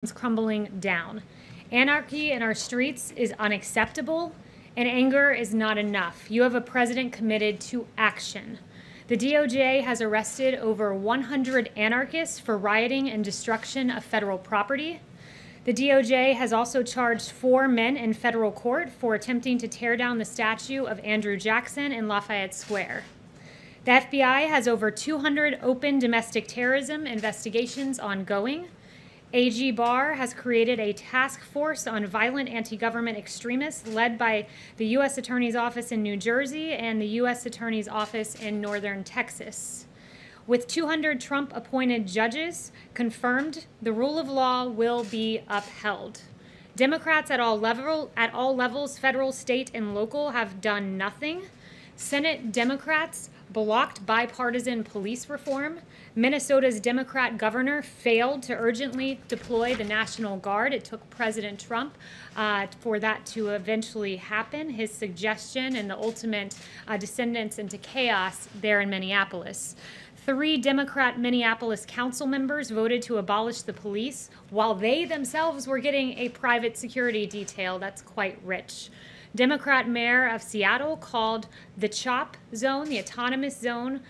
is crumbling down. Anarchy in our streets is unacceptable, and anger is not enough. You have a president committed to action. The DOJ has arrested over 100 anarchists for rioting and destruction of federal property. The DOJ has also charged 4 men in federal court for attempting to tear down the statue of Andrew Jackson in Lafayette Square. The FBI has over 200 open domestic terrorism investigations ongoing. AG Barr has created a task force on violent anti-government extremists led by the U.S. Attorney's Office in New Jersey and the U.S. Attorney's Office in northern Texas. With 200 Trump-appointed judges confirmed, the rule of law will be upheld. Democrats at all levels, federal, state, and local, have done nothing. Senate Democrats blocked bipartisan police reform. Minnesota's Democrat governor failed to urgently deploy the National Guard. It took President Trump for that to eventually happen, his suggestion and the ultimate descendants into chaos there in Minneapolis. 3 Democrat Minneapolis council members voted to abolish the police while they themselves were getting a private security detail. That's quite rich. Democrat mayor of Seattle called the CHOP zone, the autonomous zone,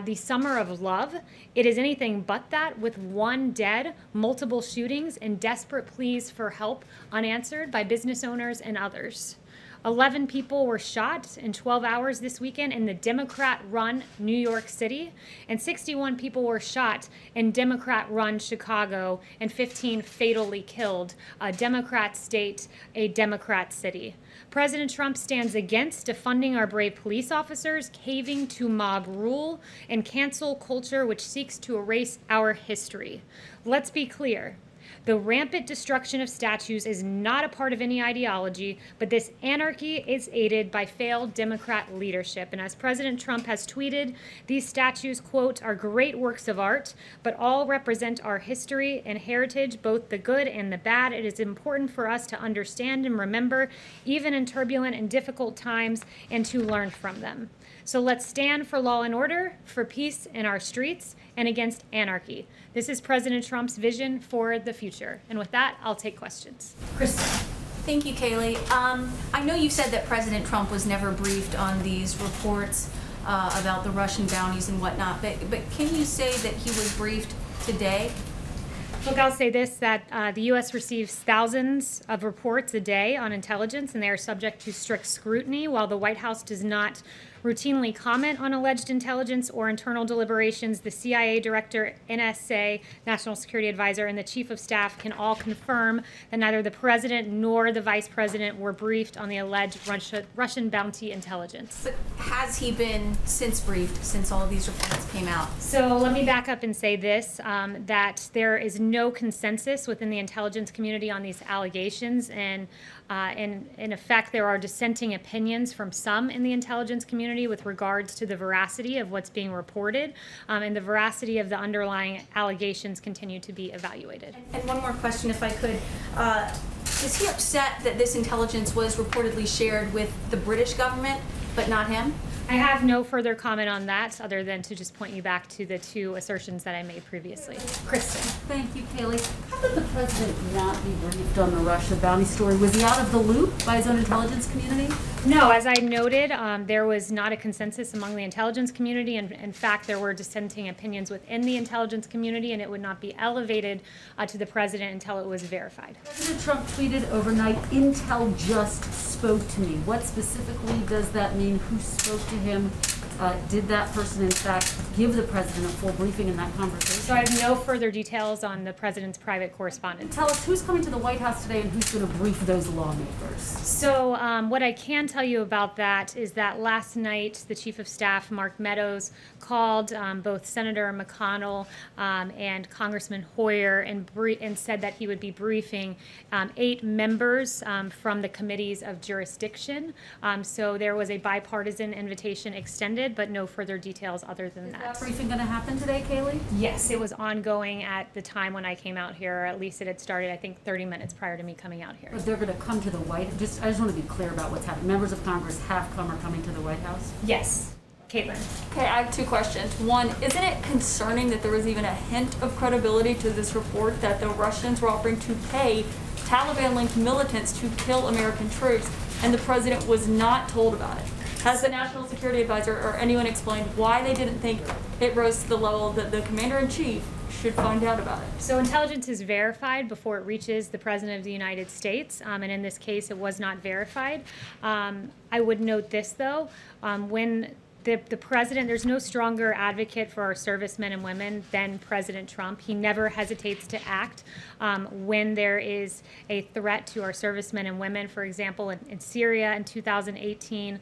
the summer of love. It is anything but that, with 1 dead, multiple shootings, and desperate pleas for help unanswered by business owners and others. 11 people were shot in 12 hours this weekend in the Democrat-run New York City, and 61 people were shot in Democrat-run Chicago, and 15 fatally killed. A Democrat state, a Democrat city. President Trump stands against defunding our brave police officers, caving to mob rule, and cancel culture which seeks to erase our history. Let's be clear. The rampant destruction of statues is not a part of any ideology, but this anarchy is aided by failed Democrat leadership. And as President Trump has tweeted, these statues, quote, are great works of art, but all represent our history and heritage, both the good and the bad. It is important for us to understand and remember, even in turbulent and difficult times, and to learn from them. So let's stand for law and order, for peace in our streets, and against anarchy. This is President Trump's vision for the future. And with that, I'll take questions. Kristen. Thank you, Kayleigh. I know you said that President Trump was never briefed on these reports about the Russian bounties and whatnot, but can you say that he was briefed today? Look, I'll say this, that the U.S. receives thousands of reports a day on intelligence, and they are subject to strict scrutiny. While the White House does not routinely comment on alleged intelligence or internal deliberations, the CIA director, NSA, National Security Advisor, and the Chief of Staff can all confirm that neither the President nor the Vice President were briefed on the alleged Russian bounty intelligence. But has he been since briefed, since all of these reports came out? So let me back up and say this, that there is no consensus within the intelligence community on these allegations, and in effect, there are dissenting opinions from some in the intelligence community with regards to the veracity of what's being reported, and the veracity of the underlying allegations continue to be evaluated. And one more question, if I could. Is he upset that this intelligence was reportedly shared with the British government, but not him? I have no further comment on that, other than to just point you back to the 2 assertions that I made previously. Kristen. Thank you, Kayleigh. How did the president not be briefed on the Russia bounty story? Was he out of the loop by his own intelligence community? No, as I noted, there was not a consensus among the intelligence community, and in fact, there were dissenting opinions within the intelligence community, and it would not be elevated to the president until it was verified. President Trump tweeted overnight, "Intel just spoke to me." What specifically does that mean? Who spoke to him? Did that person, in fact, give the president a full briefing in that conversation? So I have no further details on the president's private correspondence. Tell us who's coming to the White House today and who's going to brief those lawmakers. So what I can tell you about that is that last night the Chief of Staff, Mark Meadows, called both Senator McConnell and Congressman Hoyer and said that he would be briefing 8 members from the committees of jurisdiction. So there was a bipartisan invitation extended, but no further details other than that. Is that briefing going to happen today, Kayleigh? Yes, it was ongoing at the time when I came out here, or at least it had started, I think, 30 minutes prior to me coming out here. But they're going to come to the White House? I just want to be clear about what's happening. Members of Congress have come or coming to the White House? Yes. Kayleigh. Okay, I have two questions. One, isn't it concerning that there was even a hint of credibility to this report that the Russians were offering to pay Taliban-linked militants to kill American troops, and the president was not told about it? Has the National Security Advisor or anyone explained why they didn't think it rose to the level that the Commander-in-Chief should find out about it? So intelligence is verified before it reaches the President of the United States, and in this case it was not verified. I would note this though, when the president, there's no stronger advocate for our servicemen and women than President Trump. He never hesitates to act when there is a threat to our servicemen and women. For example, in Syria in 2018,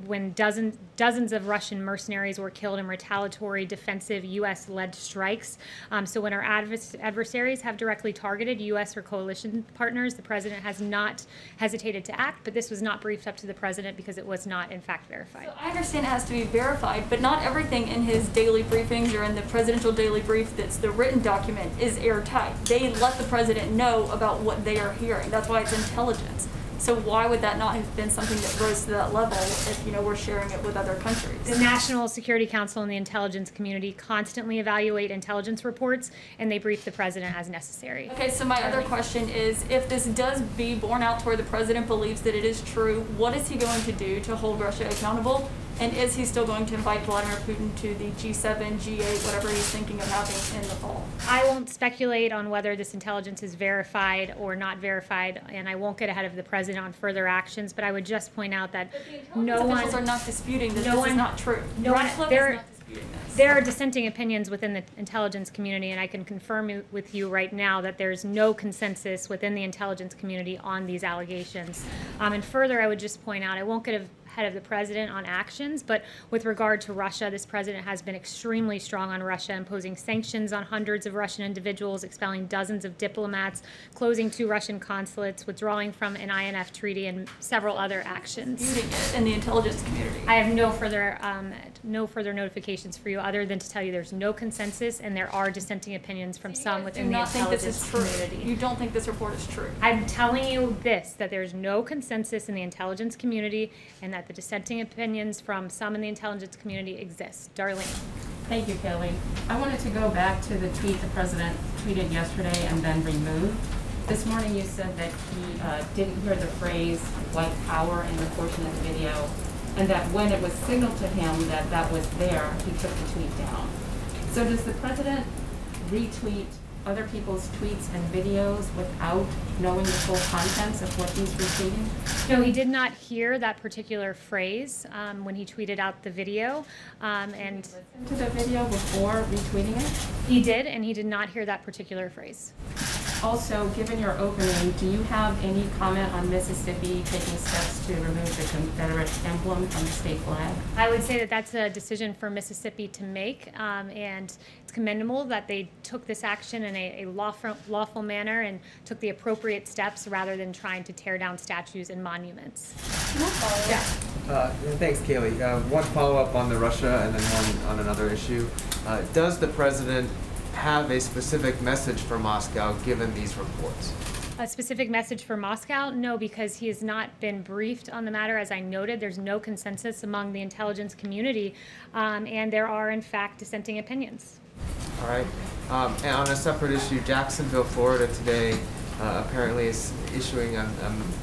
when dozens of Russian mercenaries were killed in retaliatory defensive U.S.-led strikes. So when our adversaries have directly targeted U.S. or coalition partners, the president has not hesitated to act, but this was not briefed up to the president because it was not, in fact, verified. So I understand it has to be verified, but not everything in his daily briefings or in the presidential daily brief that's the written document is airtight. They let the president know about what they are hearing. That's why it's intelligence. So why would that not have been something that rose to that level if, we're sharing it with other countries? The National Security Council and the intelligence community constantly evaluate intelligence reports, and they brief the president as necessary. Okay, so my other question is, if this does be borne out to where the president believes that it is true, what is he going to do to hold Russia accountable? And is he still going to invite Vladimir Putin to the G7, G8, whatever he's thinking of having in the fall? I won't speculate on whether this intelligence is verified or not verified, and I won't get ahead of the president on further actions, but I would just point out that no one... officials are not disputing that this is not true. No one, is not disputing this. There are dissenting opinions within the intelligence community, and I can confirm with you right now that there's no consensus within the intelligence community on these allegations. And further, I would just point out, I won't get ahead of the president on actions, but with regard to Russia, this president has been extremely strong on Russia, imposing sanctions on hundreds of Russian individuals, expelling dozens of diplomats, closing 2 Russian consulates, withdrawing from an INF treaty, and several other actions. Disputing it in the intelligence community. I have no further notifications for you other than to tell you there's no consensus and there are dissenting opinions from some within the intelligence community. You don't think this report is true? I'm telling you this, that there's no consensus in the intelligence community and that the dissenting opinions from some in the intelligence community exist. Darlene. Thank you, Kayleigh. I wanted to go back to the tweet the president tweeted yesterday and then removed. This morning you said that he didn't hear the phrase white power in the portion of the video, and that when it was signaled to him that that was there, he took the tweet down. So does the president retweet other people's tweets and videos without knowing the full contents of what he's retweeting? No, he did not hear that particular phrase when he tweeted out the video. And did he listen to the video before retweeting it? He did, and he did not hear that particular phrase. Also, given your opening, do you have any comment on Mississippi taking steps to remove the Confederate emblem from the state flag? I would say that that's a decision for Mississippi to make, and it's commendable that they took this action in a lawful manner and took the appropriate steps rather than trying to tear down statues and monuments. Yeah. Thanks, Kayleigh. One follow-up on the Russia and then one on another issue. Does the president have a specific message for Moscow given these reports? A specific message for Moscow? No, because he has not been briefed on the matter. As I noted, there's no consensus among the intelligence community, and there are, in fact, dissenting opinions. All right. And on a separate issue, Jacksonville, Florida today apparently is issuing a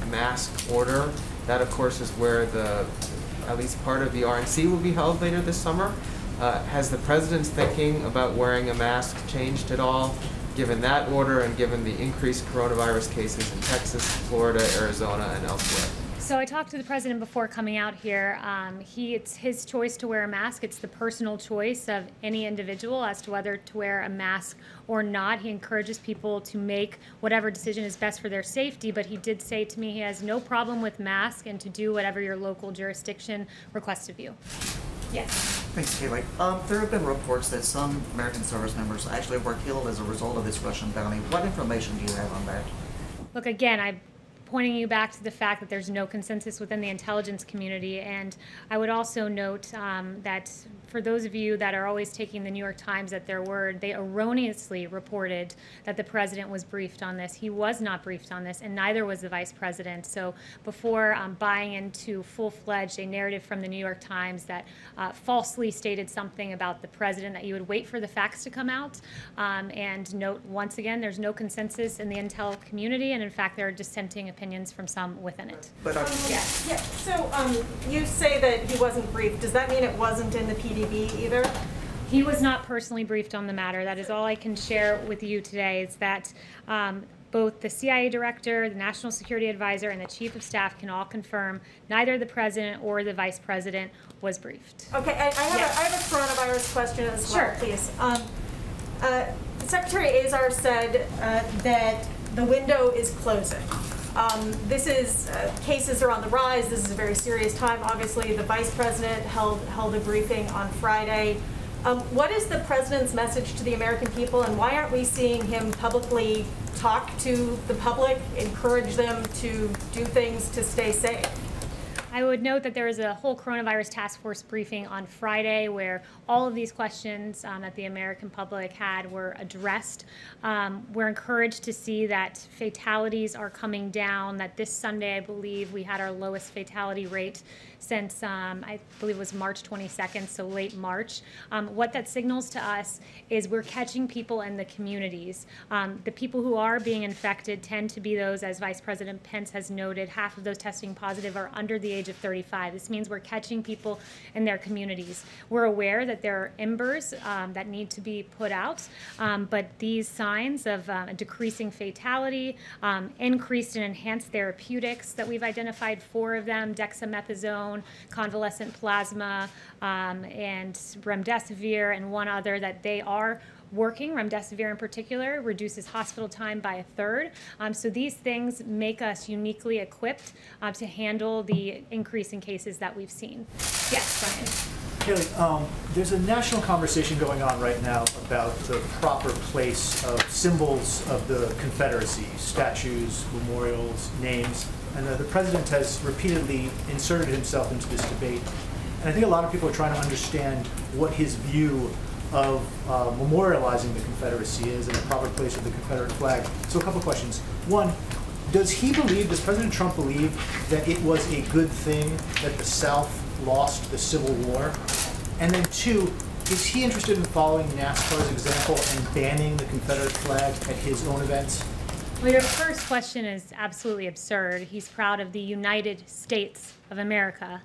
mask order. That, of course, is where at least part of the RNC will be held later this summer. Has the president's thinking about wearing a mask changed at all, given that order and given the increased coronavirus cases in Texas, Florida, Arizona, and elsewhere? So I talked to the president before coming out here. It's his choice to wear a mask. It's the personal choice of any individual as to whether to wear a mask or not. He encourages people to make whatever decision is best for their safety, but he did say to me he has no problem with masks and to do whatever your local jurisdiction requests of you. Yes. Thanks, Kayleigh. There have been reports that some American service members actually were killed as a result of this Russian bounty. What information do you have on that? Look, again, I pointing you back to the fact that there's no consensus within the intelligence community. And I would also note that for those of you that are always taking the New York Times at their word, they erroneously reported that the president was briefed on this. He was not briefed on this, and neither was the vice president. So before buying into full-fledged a narrative from the New York Times that falsely stated something about the president, that you would wait for the facts to come out. And note, once again, there's no consensus in the intel community, and in fact, there are dissenting opinions from some within it. But Yeah. So you say that he wasn't briefed. Does that mean it wasn't in the PDB either? He was not personally briefed on the matter. That is all I can share with you today, is that both the CIA director, the national security advisor, and the chief of staff can all confirm neither the president or the vice president was briefed. Okay, I have a coronavirus question as well, Sure. please. Secretary Azar said that the window is closing. This is, cases are on the rise. This is a very serious time. Obviously, the vice president held a briefing on Friday. What is the president's message to the American people, and why aren't we seeing him publicly talk to the public, encourage them to do things to stay safe? I would note that there was a whole coronavirus task force briefing on Friday where all of these questions that the American public had were addressed. We're encouraged to see that fatalities are coming down, that this Sunday, I believe, we had our lowest fatality rate since, I believe it was March 22nd, so late March. What that signals to us is we're catching people in the communities. The people who are being infected tend to be those, as Vice President Pence has noted, half of those testing positive are under the age of 35. This means we're catching people in their communities. We're aware that there are embers that need to be put out, but these signs of a decreasing fatality, increased and enhanced therapeutics that we've identified, 4 of them, dexamethasone, convalescent plasma, and remdesivir, and one other, that they are working. Remdesivir in particular reduces hospital time by 1/3. So these things make us uniquely equipped to handle the increase in cases that we've seen. Yes, Brian. Kayleigh, there's a national conversation going on right now about the proper place of symbols of the Confederacy, statues, memorials, names, and the president has repeatedly inserted himself into this debate. And I think a lot of people are trying to understand what his view of memorializing the Confederacy is and the proper place of the Confederate flag. So a couple questions. One, does President Trump believe that it was a good thing that the South lost the Civil War? And then two, is he interested in following NASCAR's example and banning the Confederate flag at his own events? Well, your first question is absolutely absurd. He's proud of the United States of America.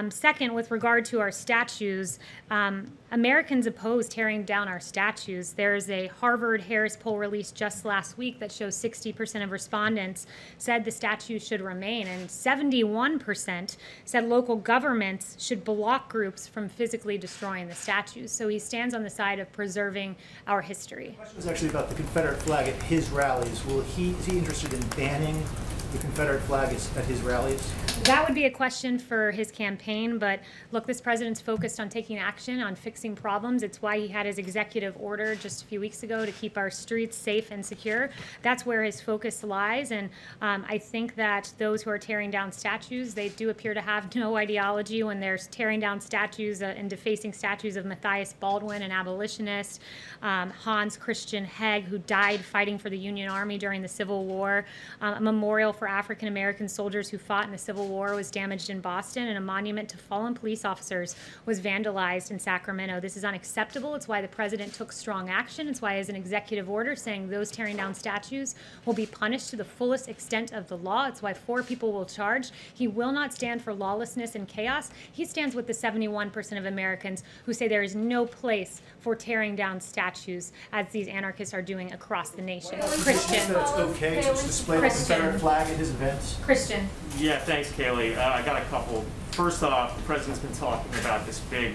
Second, with regard to our statues, Americans oppose tearing down our statues. There's a Harvard-Harris poll released just last week that shows 60% of respondents said the statues should remain, and 71% said local governments should block groups from physically destroying the statues. So he stands on the side of preserving our history. The question was actually about the Confederate flag at his rallies. Is he interested in banning the Confederate flag at his rallies? That would be a question for his campaign, but look, this president's focused on taking action, on fixing problems. It's why he had his executive order just a few weeks ago to keep our streets safe and secure. That's where his focus lies, and I think that those who are tearing down statues, they do appear to have no ideology when they're tearing down statues and defacing statues of Matthias Baldwin, an abolitionist, Hans Christian Heg, who died fighting for the Union Army during the Civil War, a memorial for African American soldiers who fought in the Civil War was damaged in Boston, and a monument to fallen police officers was vandalized in Sacramento. This is unacceptable. It's why the president took strong action. It's why he has an executive order saying those tearing down statues will be punished to the fullest extent of the law. It's why 4 people will charge. He will not stand for lawlessness and chaos. He stands with the 71% of Americans who say there is no place for tearing down statues, as these anarchists are doing across the nation. Christian. That it's okay to display the Confederate flag at his events? Christian. Yeah, thanks, Kayleigh. I got a couple. First off, the president's been talking about this big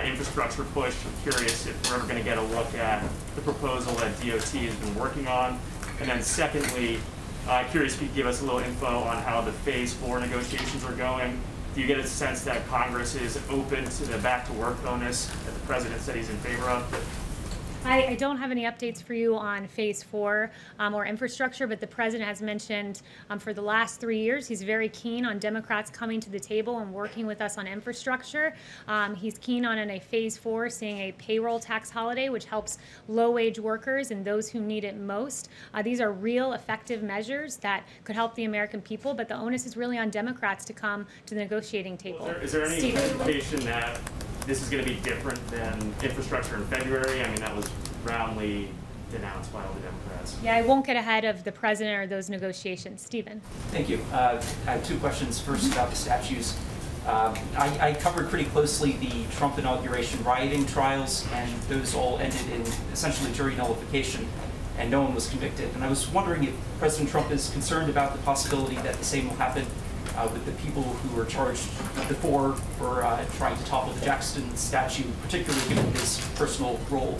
infrastructure push. I'm curious if we're ever going to get a look at the proposal that DOT has been working on. And then secondly, curious if you could give us a little info on how the Phase 4 negotiations are going. Do you get a sense that Congress is open to the back-to-work bonus that the president said he's in favor of? I don't have any updates for you on phase 4 or infrastructure, but the president has mentioned for the last 3 years he's very keen on Democrats coming to the table and working with us on infrastructure. He's keen on in a phase 4 seeing a payroll tax holiday, which helps low-wage workers and those who need it most. These are real effective measures that could help the American people, but the onus is really on Democrats to come to the negotiating table. Is there any indication that this is going to be different than infrastructure in February? I mean, that was roundly denounced by all the Democrats. Yeah, I won't get ahead of the president or those negotiations. Stephen. Thank you. I have 2 questions. First, about the statues. I covered pretty closely the Trump inauguration rioting trials, and those all ended in essentially jury nullification, and no one was convicted. And I was wondering if President Trump is concerned about the possibility that the same will happen with the people who were charged before for trying to topple the Jackson statue, particularly given his personal role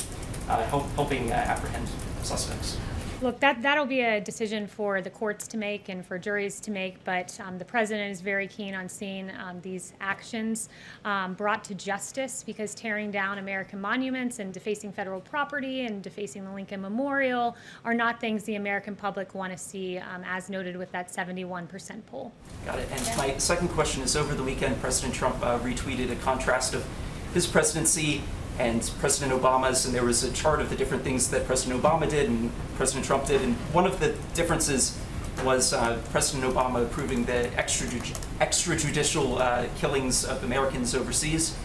helping apprehend suspects. Look, that'll be a decision for the courts to make and for juries to make, but the president is very keen on seeing these actions brought to justice, because tearing down American monuments and defacing federal property and defacing the Lincoln Memorial are not things the American public want to see, as noted with that 71% poll. Got it. And my second question is, over the weekend, President Trump retweeted a contrast of his presidency and President Obama's, and there was a chart of the different things that President Obama did and President Trump did, and one of the differences was President Obama approving the extrajudicial killings of Americans overseas.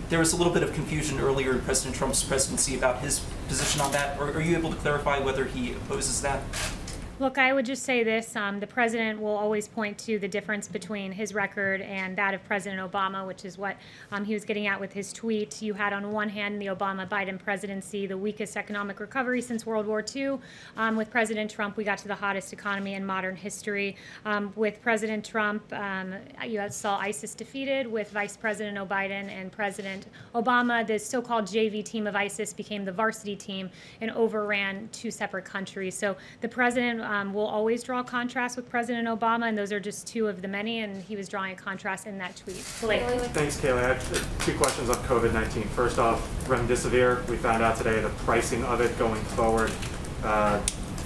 There was a little bit of confusion earlier in President Trump's presidency about his position on that. Are you able to clarify whether he opposes that? Look, I would just say this. The president will always point to the difference between his record and that of President Obama, which is what he was getting at with his tweet. You had on one hand in the Obama-Biden presidency the weakest economic recovery since World War II. With President Trump, we got to the hottest economy in modern history. With President Trump, you saw ISIS defeated. With Vice President Biden and President Obama, the so-called JV team of ISIS became the varsity team and overran 2 separate countries. So the president will always draw contrast with President Obama, and those are just 2 of the many, and he was drawing a contrast in that tweet. Thanks, Kayleigh. I have 2 questions on COVID-19. First off, remdesivir, we found out today the pricing of it going forward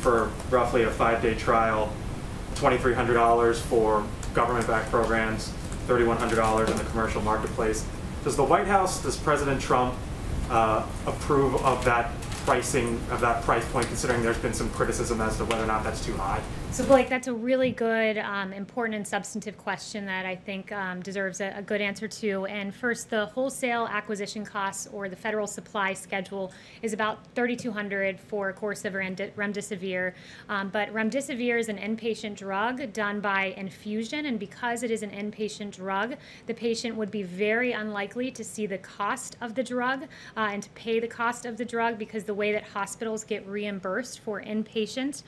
for roughly a 5-day trial, $2,300 for government-backed programs, $3,100 in the commercial marketplace. Does the White House, does President Trump approve of that pricing, of that price point, considering there's been some criticism as to whether or not that's too high? So Blake, that's a really good, important and substantive question that I think deserves a good answer to. And first, the wholesale acquisition costs or the federal supply schedule is about $3,200 for a course of remdesivir. But remdesivir is an inpatient drug done by infusion, and because it is an inpatient drug, the patient would be very unlikely to see the cost of the drug and to pay the cost of the drug, because the way that hospitals get reimbursed for inpatient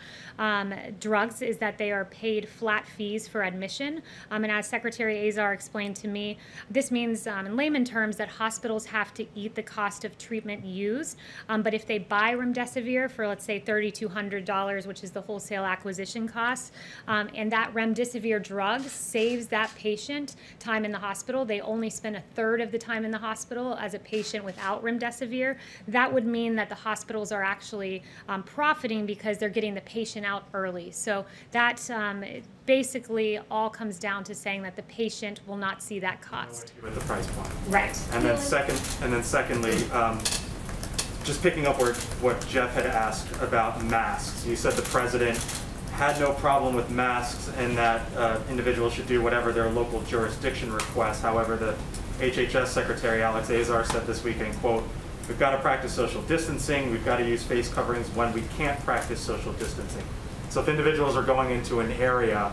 drugs is that they are paid flat fees for admission. And as Secretary Azar explained to me, this means in layman terms that hospitals have to eat the cost of treatment used. But if they buy remdesivir for, let's say, $3,200, which is the wholesale acquisition cost, and that remdesivir drug saves that patient time in the hospital, they only spend 1/3 of the time in the hospital as a patient without remdesivir. That would mean that the hospitals are actually profiting because they're getting the patient out early. So that basically all comes down to saying that the patient will not see that cost. With the price point. Right. And then secondly, just picking up what Jeff had asked about masks. You said the president had no problem with masks and that individuals should do whatever their local jurisdiction requests. However, the HHS Secretary Alex Azar said this weekend, quote, "We've got to practice social distancing. We've got to use face coverings when we can't practice social distancing." So if individuals are going into an area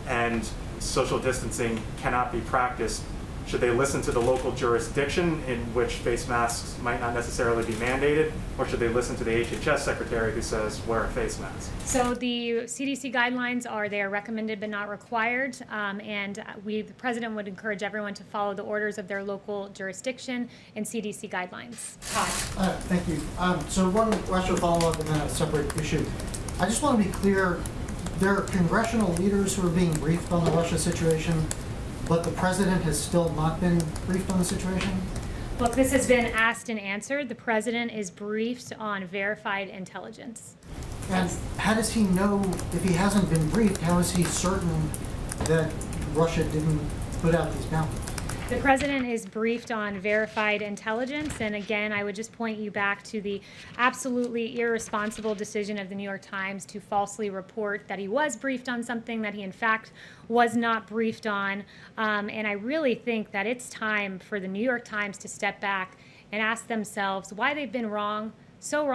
and social distancing cannot be practiced, should they listen to the local jurisdiction in which face masks might not necessarily be mandated, or should they listen to the HHS secretary who says wear a face mask? So the CDC guidelines they are recommended but not required, and the president would encourage everyone to follow the orders of their local jurisdiction and CDC guidelines. Todd. Thank you. So one Russia follow-up and then a separate issue. I just want to be clear, there are congressional leaders who are being briefed on the Russia situation, but the president has still not been briefed on the situation? Look, this has been asked and answered. The president is briefed on verified intelligence. And how does he know, if he hasn't been briefed, how is he certain that Russia didn't put out these bounties? The president is briefed on verified intelligence, and again, I would just point you back to the absolutely irresponsible decision of the New York Times to falsely report that he was briefed on something that he in fact was not briefed on. And I really think that it's time for the New York Times to step back and ask themselves why they've been wrong so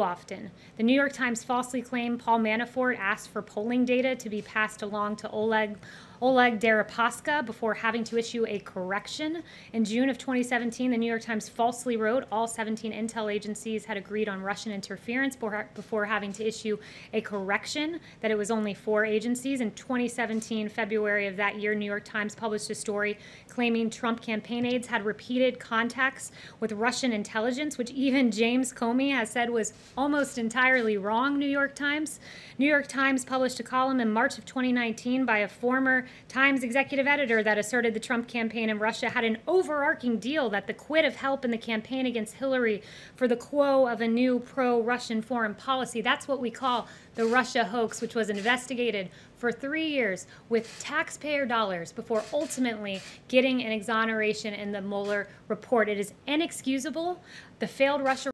often. The New York Times falsely claimed Paul Manafort asked for polling data to be passed along to Oleg Deripaska before having to issue a correction. In June of 2017, the New York Times falsely wrote all 17 intel agencies had agreed on Russian interference before having to issue a correction that it was only 4 agencies. In 2017, February of that year, New York Times published a story claiming Trump campaign aides had repeated contacts with Russian intelligence, which even James Comey has said was almost entirely wrong, New York Times. New York Times published a column in March of 2019 by a former Times executive editor that asserted the Trump campaign in Russia had an overarching deal that the quid of help in the campaign against Hillary for the quo of a new pro-Russian foreign policy. That's what we call the Russia hoax, which was investigated for 3 years with taxpayer dollars before ultimately getting an exoneration in the Mueller report. It is inexcusable. The failed Russia